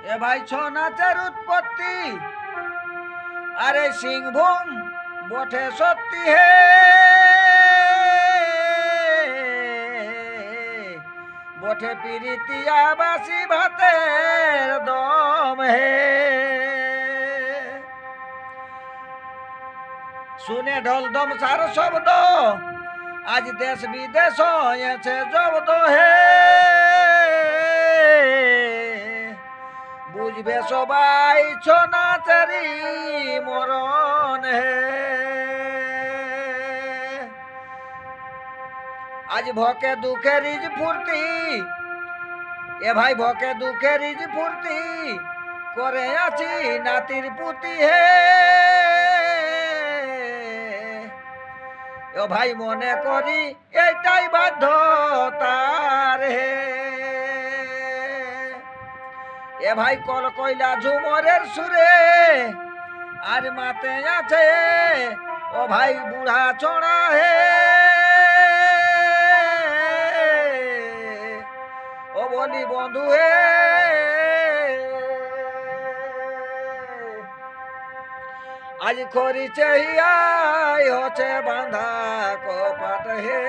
এ ভাই ছৌ নাচের উৎপত্তি আরে সিংভূম বটে সত্যি হে বটে পিরিতিয়া বাসি ভাতের দম হে শুনে ঢোল দম সার শব্দ আজ দেশ বিদেশ হয়েছে জব্দ হে বুঝবে সবাই ছৌ নাচেরই মরণ হে আজ ভকে দুঃখের ইজ ফুর্তি এ ভাই ভকে দুঃখের ইজ ফুর্তি করে আছি নাতির পুতি হে ও ভাই মনে করি এটাই বাধ্যতার হে এ ভাই কল কইলা ঝুমরের সুরে আর মাতে আছে ও ভাই বুড়া চড়া হে ও বলি বন্ধু হে আজ করিছে হিয়াই হচ্ছে বাঁধা কপাট হে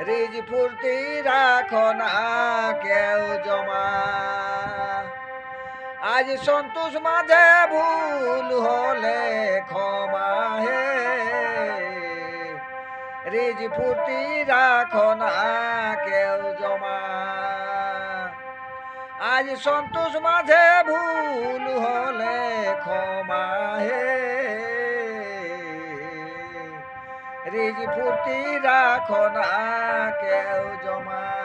রিজ ফুর্তি রাখো না কেউ জমা আজ সন্তোষ মাঝে ভুল হলে ক্ষমা হে রিজ ফুর্তি রাখো না কেউ জমা আজ সন্তোষ মাঝে ভুল হলে ক্ষমা হে রিজ ফুর্তি রাখো না কেউ জমা।